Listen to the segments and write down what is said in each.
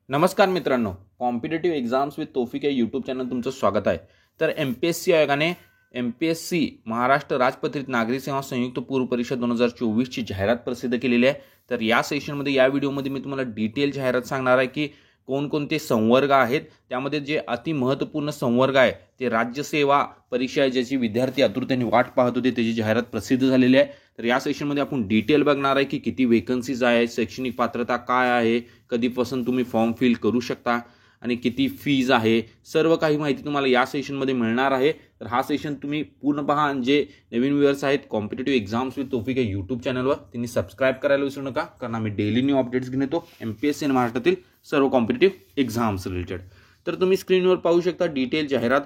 नमस्कार मित्रांनो, competitive exams with Taufiq या यूट्यूब चॅनल तुमचं स्वागत आहे. तर MPSC आयोगाने MPSC महाराष्ट्र राजपत्रित नागरी सेवा संयुक्त पूर्व परीक्षा 2024 ची जाहिरात प्रसिद्ध केलेली आहे. तर या सेशनमध्ये या व्हिडिओमध्ये मी तुम्हाला डिटेल जाहिरात सांगणार आहे की कोणकोणते संवर्ग आहेत. त्यामध्ये जे अति महत्त्वपूर्ण संवर्ग आहे ते राज्यसेवा परीक्षा आहे, ज्याची विद्यार्थी आतुरतेने वाट पाहत होते, त्याची जाहिरात प्रसिद्ध झालेली आहे. तर या सेशनमध्ये आपण डिटेल बघणार आहे की किती वेकन्सीज आहे, शैक्षणिक पात्रता काय आहे, कधीपासून तुम्ही फॉर्म फिल करू शकता आणि किती फीज आहे, सर्व काही माहिती तुम्हाला या सेशनमध्ये मिळणार आहे. तर हा सेशन तुम्ही पूर्ण पहा आणि जे नवीन व्ह्यूअर्स आहेत कॉम्पिटेटिव्ह एक्झाम्स विथ तौफिक या यूट्यूब चॅनलवर त्यांनी सबस्क्राईब करायला विसरू नका, कारण आम्ही डेली न्यू अपडेट्स घेऊन येतो MPSC आणि महाराष्ट्रातील सर्व कॉम्पिटेटिव्ह एक्झाम्स रिलेटेड. तर तुम्ही स्क्रीनवर पाहू शकता डिटेल जाहिरात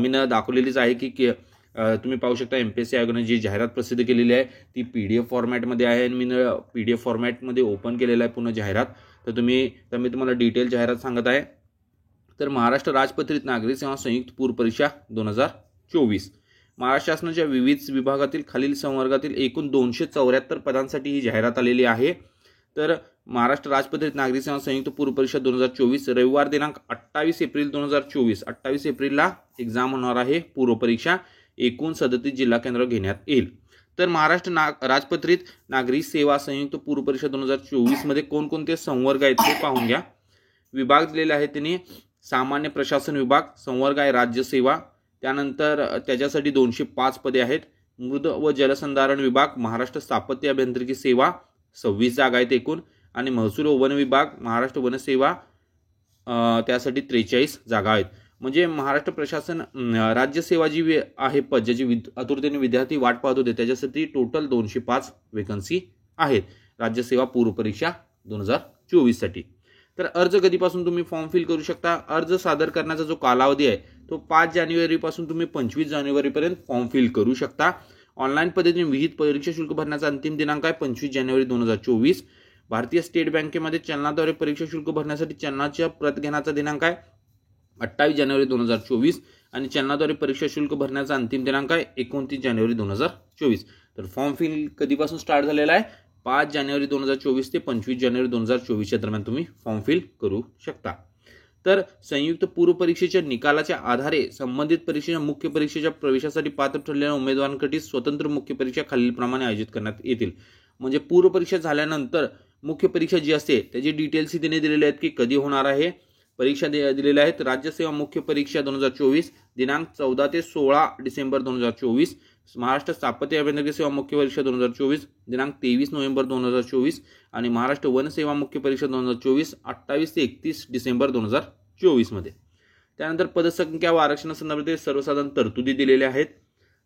मी दाखवलेलीच आहे की तुम्ही पाहू शकता MPSC आयोगाने जी जाहिरात प्रसिद्ध केलेली आहे ती PDF फॉर्मॅटमध्ये आहे आणि मी PDF फॉर्मॅटमध्ये ओपन केलेलं आहे पूर्ण जाहिरात. तर मी तुम्हाला डिटेल जाहिरात सांगत आहे. तर महाराष्ट्र राजपत्रित नागरी सेवा संयुक्त पूर्व परीक्षा 2024 महाराष्ट्र शासनाच्या विविध विभागातील खालील संवर्गातील एकूण 274 पदांसाठी ही जाहिरात आलेली आहे. तर महाराष्ट्र राजपत्रित नागरी सेवा संयुक्त पूर्व परीक्षा 2024 रविवार दिनांक 28 एप्रिल 2024 28 एप्रिलला एक्झाम होणार आहे. पूर्व परीक्षा एकूण 37 जिल्हा केंद्रावर घेण्यात येईल. तर महाराष्ट्र राजपत्रित नागरी सेवा संयुक्त पूर्व परीक्षा 2024 मध्ये कोणकोणते संवर्ग आहेत ते पाहून घ्या. विभाग दिलेले आहेत त्यांनी. सामान्य प्रशासन विभाग संवर्ग आहे राज्यसेवा. त्यानंतर त्याच्यासाठी 205 पदे आहेत. मृद व जलसंधारण विभाग महाराष्ट्र स्थापत्य अभियांत्रिकी सेवा 26 जागा आहेत एकूण. आणि महसूल व वन विभाग महाराष्ट्र वनसेवा त्यासाठी 43 जागा आहेत. म्हणजे महाराष्ट्र प्रशासन राज्यसेवा जी आहे पद ज्याची आतुरतेने विद्यार्थी वाट पाहत होते त्याच्यासाठी टोटल 205 वेकन्सी आहेत राज्यसेवा पूर्व परीक्षा 2024 साठी. तर अर्ज कधीपासून तुम्ही फॉर्म फिल करू शकता. अर्ज सादर करण्याचा जो कालावधी आहे तो 5 जानेवारीपासून तुम्ही 25 जानेवारीपर्यंत फॉर्म फिल करू शकता. ऑनलाईन पद्धतीने विहित परीक्षा शुल्क भरण्याचा अंतिम दिनांक आहे 25 जानेवारी 2024. भारतीय स्टेट बँकेमध्ये चलनाद्वारे परीक्षा शुल्क भरण्यासाठी चलनाच्या प्रत घेण्याचा दिनांक आहे 28 जानेवारी 2024 आणि चलनाद्वारे परीक्षा शुल्क भरण्याचा अंतिम दिनांक आहे 29 जानेवारी 2024. तर फॉर्म फिल कधीपासून स्टार्ट झालेला आहे 5 जानेवारी 2024 ते 25 जानेवारी 2024 दरम्यान तुम्ही फॉर्म फिल करू शकता. तर संयुक्त पूर्व परीक्षेच्या निकालाच्या आधारे संबंधित परीक्षेच्या मुख्य परीक्षेच्या प्रवेशासाठी पात्र ठरलेल्या उमेदवारांसाठी स्वतंत्र मुख्य परीक्षा खालीलप्रमाणे आयोजित करण्यात येतील. म्हणजे पूर्व परीक्षा झाल्यानंतर मुख्य परीक्षा जी असते त्याची डिटेल्स तिने दिलेले आहेत की कधी होणार आहे. परीक्षा दिलेल्या आहेत. राज्यसेवा मुख्य परीक्षा 2024 दिनांक 14 ते 16 डिसेंबर 2024. महाराष्ट्र स्थापत्य अभियांत्रिकी सेवा मुख्य परीक्षा 2024 दिनांक 23 नोव्हेंबर 2024 आणि महाराष्ट्र वनसेवा मुख्य परीक्षा 2024 28 ते 31 डिसेंबर 2024 मध्ये. त्यानंतर पदसंख्या व आरक्षणासंदर्भातील सर्वसाधारण तरतुदी दिलेल्या आहेत.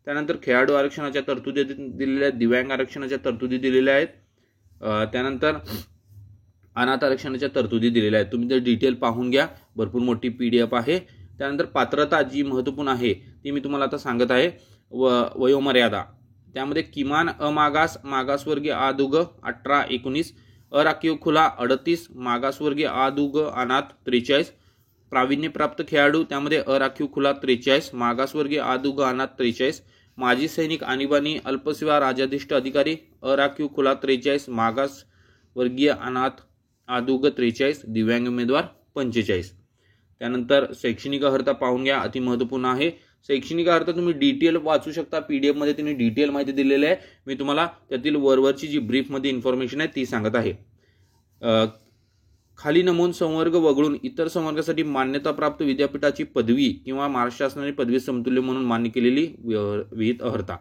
त्यानंतर खेळाडू आरक्षणाच्या तरतुदी दिलेल्या आहेत. दिव्यांग आरक्षणाच्या तरतुदी दिलेल्या आहेत. त्यानंतर अनाथ आरक्षणाच्या तरतुदी दिलेल्या आहेत. तुम्ही ते डिटेल पाहून घ्या, भरपूर मोठी PDF आहे. त्यानंतर पात्रता जी महत्त्वपूर्ण आहे ती मी तुम्हाला आता सांगत आहे. वयोमर्यादा त्यामध्ये किमान अमागास मागासवर्गीय आदुग 18-19, अराखीव खुला 38, मागासवर्गीय आदुग अनाथ 43, प्रावीण्यप्राप्त खेळाडू त्यामध्ये अराखीव खुला 43, मागासवर्गीय आदुग अनाथ 43, माजी सैनिक आणीबाणी अल्पसेवा राजाधिष्ठ अधिकारी अराखीव खुला 43, मागासवर्गीय अनाथ आदुग 43, दिव्यांग उमेदवार 45. त्यानंतर शैक्षणिक अर्हता पाहून घ्या, अति महत्त्वपूर्ण आहे. शैक्षणिक अर्हता तुम्ही डिटेल वाचू शकता. PDF मध्ये त्यांनी डिटेल माहिती दिलेली आहे. मी तुम्हाला त्यातील वरवरची जी ब्रीफमध्ये इन्फॉर्मेशन आहे ती सांगत आहे. खाली नमूद संवर्ग वगळून इतर संवर्गासाठी मान्यताप्राप्त विद्यापीठाची पदवी किंवा महाराष्ट्र शासनाने पदवी समतुल्य म्हणून मान्य केलेली विहित अर्हता.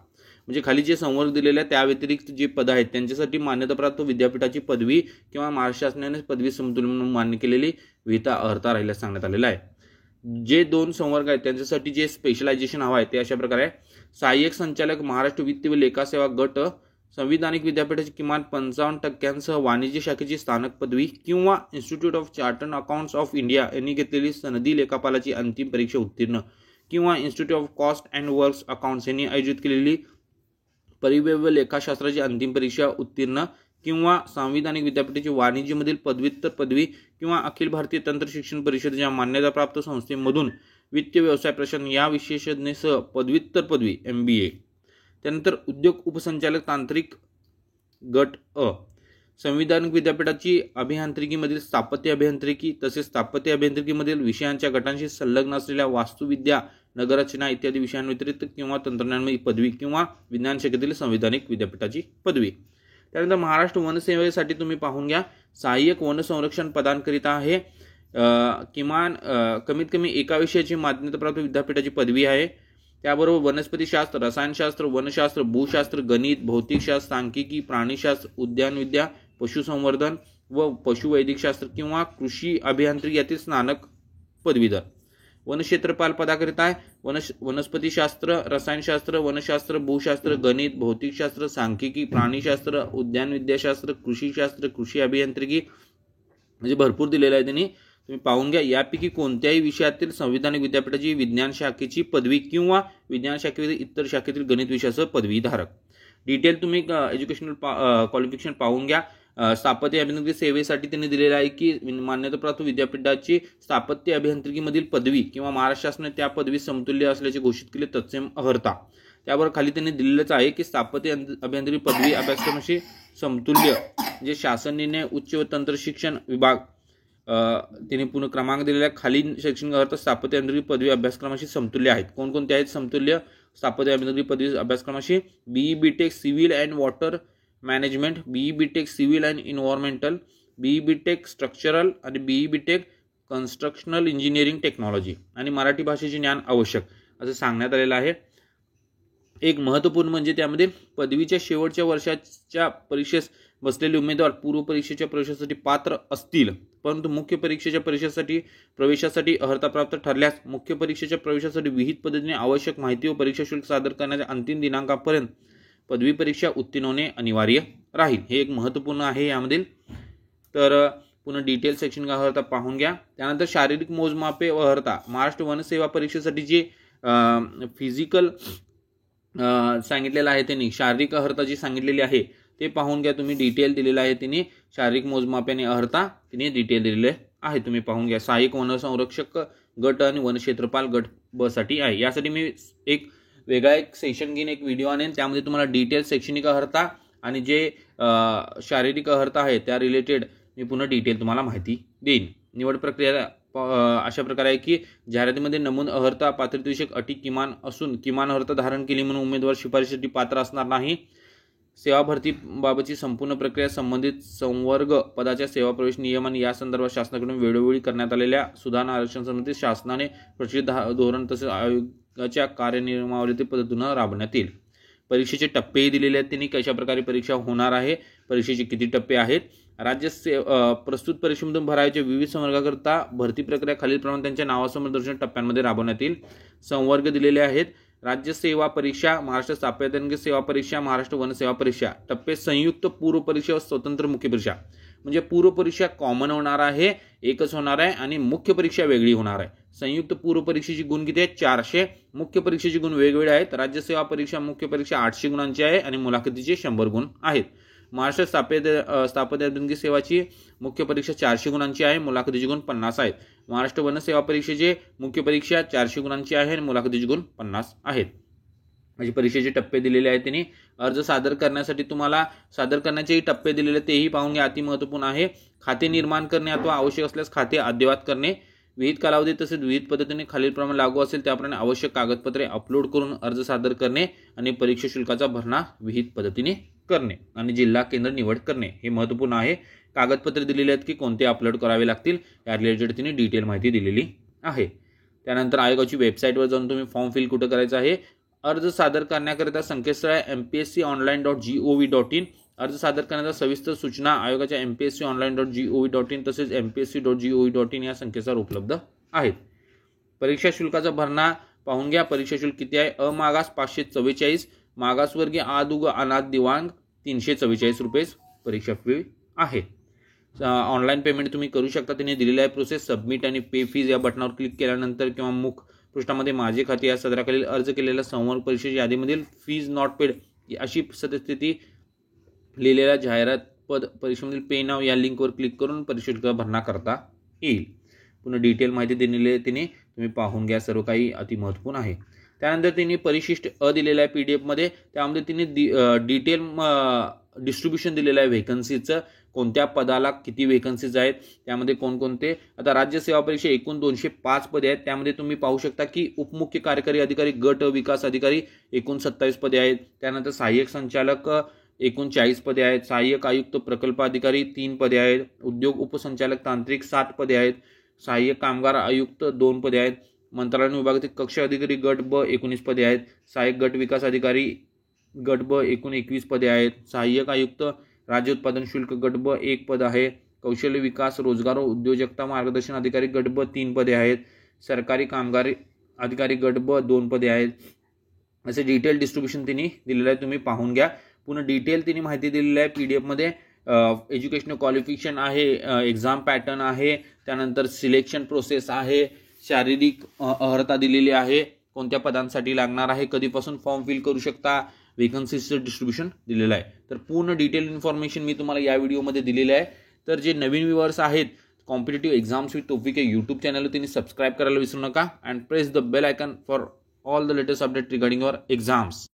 म्हणजे खाली जे संवर्ग दिलेले आहेत त्या व्यतिरिक्त जे पद आहेत त्यांच्यासाठी मान्यताप्राप्त विद्यापीठाची पदवी किंवा महाराष्ट्र शासनाने पदवी समतुल्य म्हणून मान्य केलेली विहित अर्हता राहिल्यास सांगण्यात आलेलं आहे. जे 2 संवर्ग आहेत त्यांच्यासाठी जे स्पेशलायझेशन हवं आहे ते अशा प्रकारे आहे. सहाय्यक संचालक महाराष्ट्र वित्त व लेखा सेवा गट संविधानिक विद्यापीठाची किमान 55% वाणिज्य शाखेची स्थानक पदवी किंवा institute of chartered accounts of India यांनी घेतलेली सनदी लेखापालाची अंतिम परीक्षा उत्तीर्ण किंवा institute of cost and works accounts यांनी आयोजित केलेली परिव्यय व लेखाशास्त्राची अंतिम परीक्षा उत्तीर्ण किंवा संविधानिक विद्यापीठाची वाणिज्यमधील पदव्युत्तर पदवी किंवा अखिल भारतीय तंत्र शिक्षण परिषदेच्या मान्यताप्राप्त संस्थेमधून वित्त व्यवसाय प्रशासन या विशेषज्ञसह पदव्युत्तर पदवी MBA. त्यानंतर उद्योग उपसंचालक तांत्रिक गट संविधानिक विद्यापीठाची अभियांत्रिकीमधील स्थापत्य अभियांत्रिकी तसेच स्थापत्य अभियांत्रिकीमधील विषयांच्या गटांशी संलग्न असलेल्या वास्तुविद्या, नगररचना इत्यादी विषयांव्यतिरिक्त किंवा तंत्रज्ञान पदवी किंवा विज्ञान शाखेतील संविधानिक विद्यापीठाची पदवी. त्यानंतर महाराष्ट्र वनसेवेसाठी तुम्ही पाहून घ्या, सहाय्यक वन संरक्षण पदांकरिता आहे किमान कमीत कमी एका विषयाची मान्यताप्राप्त विद्यापीठाची पदवी आहे. त्याबरोबर वनस्पतीशास्त्र, रसायनशास्त्र, वनशास्त्र, भूशास्त्र, गणित, भौतिकशास्त्र, सांख्यिकी, प्राणीशास्त्र, उद्यानविद्या, पशुसंवर्धन व पशुवैदिकशास्त्र किंवा कृषी अभियांत्रिकी यातील स्नातक पदवीधर. वनक्षेत्रपाल पदाकरिता आहे वनस्पतीशास्त्र, रसायनशास्त्र, वनशास्त्र, भूशास्त्र, गणित, भौतिकशास्त्र, सांख्यिकी, प्राणीशास्त्र, उद्यानविद्याशास्त्र, कृषीशास्त्र, कृषी अभियांत्रिकी, म्हणजे भरपूर दिलेलं आहे त्यांनी, तुम्ही पाहून घ्या. यापैकी कोणत्याही विषयातील संविधानिक विद्यापीठाची विज्ञान शाखेची पदवी किंवा विज्ञान शाखेतील इतर शाखेतील गणित विषयासह पदवीधारक. डिटेल तुम्ही एज्युकेशनल क्वालिफिकेशन पाहून घ्या. स्थापत्य अभियांत्रिकी सेवेसाठी त्यांनी दिलेलं आहे की मान्यताप्राप्त विद्यापीठाची स्थापत्य अभियांत्रिकीमधील पदवी किंवा महाराष्ट्र शासनाने त्या पदवी समतुल्य असल्याचे घोषित केले तत्सम अर्हता. त्याबरोबर खाली त्यांनी दिलेलंच आहे की स्थापत्य अभियांत्रिकी पदवी अभ्यासक्रमाशी समतुल्य जे शासन निर्णय उच्च व तंत्र शिक्षण विभाग त्यांनी पूर्ण क्रमांक दिलेला आहे. खाली शैक्षणिक अर्थ स्थापत्य अभियांत्रिकी पदवी अभ्यासक्रमाशी समतुल्य आहेत. कोणकोणते आहेत समतुल्य स्थापत्य अभियांत्रिकी पदवी अभ्यासक्रमाशी? BE B Tech civil and water management, BE B Tech civil and environmental, BE B Tech structural आणि BE B Tech constructional engineering technology आणि मराठी भाषेचे ज्ञान आवश्यक असं सांगण्यात आलेलं आहे. एक महत्त्वपूर्ण म्हणजे त्यामध्ये पदवीच्या शेवटच्या वर्षाच्या परीक्षेस बसलेले उमेदवार पूर्व परीक्षेच्या प्रवेशासाठी पात्र असतील, परंतु मुख्य परीक्षेच्या प्रवेशासाठी अर्हता प्राप्त ठरल्यास मुख्य परीक्षेच्या प्रवेशासाठी विहित पद्धतीने आवश्यक माहिती व परीक्षा शुल्क सादर करण्याच्या अंतिम दिनांकापर्यंत पदवी परीक्षा उत्तीर्ण होणे अनिवार्य राहील. हे एक महत्त्वपूर्ण आहे यामधील. तर पुन्हा डिटेल सेक्शन अर्हता पाहून घ्या. त्यानंतर शारीरिक मोजमापे व अर्हता महाराष्ट्र वनसेवा परीक्षेसाठी जे फिजिकल सांगितलेलं आहे त्यांनी शारीरिक अर्हता जी सांगितलेली आहे ते पाहून घ्या. तुम्ही डिटेल दिलेलं आहे त्यांनी शारीरिक मोजमापे आणि अर्हता त्यांनी डिटेल दिलेले आहे, तुम्ही पाहून घ्या. सहाय्यक वनसंरक्षक गट आणि वनक्षेत्रपाल गट ब साठी आहे. यासाठी मी एक वेगळा एक सेशन घेईन, एक व्हिडिओ आणेन, त्यामध्ये तुम्हाला डिटेल शैक्षणिक अर्हता आणि जे शारीरिक अर्हता आहे त्या रिलेटेड मी पुन्हा डिटेल तुम्हाला माहिती देईन. निवड प्रक्रिया अशा प्रकारे आहे की जाहिरातीमध्ये नमूद अर्हता पात्रतेविषयक अटी किमान असून किमान अर्हता धारण केली म्हणून उमेदवार शिफारशीसाठी पात्र असणार नाही. सेवा भरतीबाबतची संपूर्ण प्रक्रिया संबंधित संवर्ग पदाच्या सेवा प्रवेश नियम आणि या संदर्भात शासनाकडून वेळोवेळी करण्यात आलेल्या सुधारणा आरक्षण संबंधित शासनाने प्रचलित धोरण तसेच आयोगाच्या कार्यनियमावलीतील पद्धतीनं राबवण्यात येईल. परीक्षेचे टप्पेही दिलेले आहेत त्यांनी, कशा प्रकारे परीक्षा होणार आहे, परीक्षेचे किती टप्पे आहेत. प्रस्तुत परीक्षेमधून भरायच्या विविध संवर्गाकरता भरती प्रक्रिया खालीलप्रमाणे त्यांच्या नावासमोर दर्शनीय टप्प्यांमध्ये राबवण्यात येईल. संवर्ग दिलेले आहेत. राज्य सेवा परीक्षा, महाराष्ट्र स्थापत्य सेवा परीक्षा, महाराष्ट्र वन सेवा परीक्षा. टप्पे संयुक्त पूर्व परीक्षा व स्वतंत्र मुख्य परीक्षा. म्हणजे पूर्व परीक्षा कॉमन होणार आहे, एकच होणार आहे आणि मुख्य परीक्षा वेगळी होणार आहे. संयुक्त पूर्व परीक्षेची गुण किती आहेत? 400. मुख्य परीक्षेचे गुण वेगवेगळे आहेत. राज्य सेवा परीक्षा मुख्य परीक्षा 800 गुणांची आहे आणि मुलाखतीचे 100 गुण आहेत. महाराष्ट्र स्थापत्य अभियांत्रिकी सेवाची मुख्य परीक्षा 400 गुणांची आहे, मुलाखतीचे गुण 50 आहेत. महाराष्ट्र वन सेवा परीक्षेचे मुख्य परीक्षा 400 गुणांची आहे आणि मुलाखतीचे गुण 50 आहेत. म्हणजे परीक्षेचे टप्पे दिलेले आहेत त्यांनी. अर्ज सादर करण्यासाठी तुम्हाला सादर करण्याचेही टप्पे दिलेले तेही पाहून घ्या, अति महत्त्वपूर्ण आहे. खाते निर्माण करणे अथवा आवश्यक असल्यास खाते अद्ययावत करणे, विहित कालावधी तसेच विहित पद्धतीने खालीलप्रमाणे लागू असेल त्याप्रमाणे आवश्यक कागदपत्रे अपलोड करून अर्ज सादर करणे आणि परीक्षा शुल्काचा भरणा विहित पद्धतीने करणे आणि जिल्हा केंद्र निवड करणे हे महत्त्वपूर्ण आहे. कागदपत्रे दिलेली आहेत की कोणते अपलोड करावे लागतील या रिलेटेड तिने डिटेल माहिती दिलेली आहे. त्यानंतर आयोगाची वेबसाईटवर जाऊन तुम्ही फॉर्म फिल कुठं करायचा आहे. अर्ज सादर करण्याकरिता संकेतस्थळ आहे mpsconline.gov.in. अर्ज सादर करण्याचा सविस्तर सूचना आयोगाच्या mpsconline.gov.in तसेच mpsc.gov.in या संकेतस्थळावर उपलब्ध आहेत. परीक्षा शुल्काचा भरणा पाहून घ्या. परीक्षा शुल्क किती आहे? अमागास 544, मागासवर्गीय आदुग अनाथ दिव्यांग 344 रुपये परीक्षा फी आहे. ऑनलाईन पेमेंट तुम्ही करू शकता. तिने दिलेला आहे प्रोसेस. सबमिट आणि पे फीज या बटनावर क्लिक केल्यानंतर किंवा मुख पृष्ठामध्ये माझे खाते या सदराखालील अर्ज केलेल्या संवर्ग परीक्षेच्या यादीमधील फीज नॉट पेड अशी सद्यस्थिती लिहिलेल्या जाहिरात पद परीक्षेमधील पे नाव या लिंकवर क्लिक करून परीक्षा शुल्क भरणा करता येईल. पुन्हा डिटेल माहिती दिलेली आहे तिने, तुम्ही पाहून घ्या. सर्व काही अति महत्त्वपूर्ण आहे. त्यानंतर तिने परिशिष्ट दिलेला आहे PDF मध्ये. त्यामध्ये तिने डिटेल डिस्ट्रीब्युशन दिलेलं आहे व्हेकन्सीचं. कोणत्या पदाला किती वेकन्सीज आहेत, त्यामध्ये कोणकोणते. आता राज्य सेवा परीक्षा एकूण 205 पदे आहेत. त्यामध्ये तुम्ही पाहू शकता की उपमुख्य कार्यकारी अधिकारी गट विकास अधिकारी एकूण 27 पदे आहेत. त्यानंतर सहाय्यक संचालक एकूण 40 पदे आहेत. सहाय्यक आयुक्त प्रकल्प अधिकारी 3 पदे आहेत. उद्योग उपसंचालक तांत्रिक 7 पदे आहेत. सहाय्यक कामगार आयुक्त 2 पदे आहेत. मंत्रालय विभागातील कक्ष अधिकारी गट ब 19 पदे आहेत. सहाय्यक गट विकास अधिकारी गट ब एकूण 21 पदे आहेत. सहाय्यक आयुक्त राज्य उत्पादन शुल्क गट ब 1 पद आहे. कौशल्य विकास रोजगार व उद्योजकता मार्गदर्शन अधिकारी गट ब 3 पदे आहेत. सरकारी कामगार अधिकारी गट ब 2 पदे आहेत. असे डिटेल डिस्ट्रीब्युशन त्यांनी दिलेलं आहे, तुम्ही पाहून घ्या. पुन्हा डिटेल त्यांनी माहिती दिलेली आहे PDF मध्ये. एज्युकेशनल क्वालिफिकेशन आहे, एक्झाम पॅटर्न आहे, त्यानंतर सिलेक्शन प्रोसेस आहे, शारीरिक अर्हता दिलेली आहे, कोणत्या पदांसाठी लागणार आहे, कधीपासून फॉर्म फिल करू शकता, वेकन्सीचं डिस्ट्रीब्युशन दिलेलं आहे. तर पूर्ण डिटेल इन्फॉर्मेशन मी तुम्हाला या व्हिडिओमध्ये दिलेलं आहे. तर जे नवीन व्ह्यूअर्स आहेत, कॉम्पिटेटिव्ह एक्झाम्स विथ तौफिक या यूट्यूब चॅनल त्यांनी सबस्क्राईब करायला विसरू नका and press the bell icon for all the latest update regarding your exams.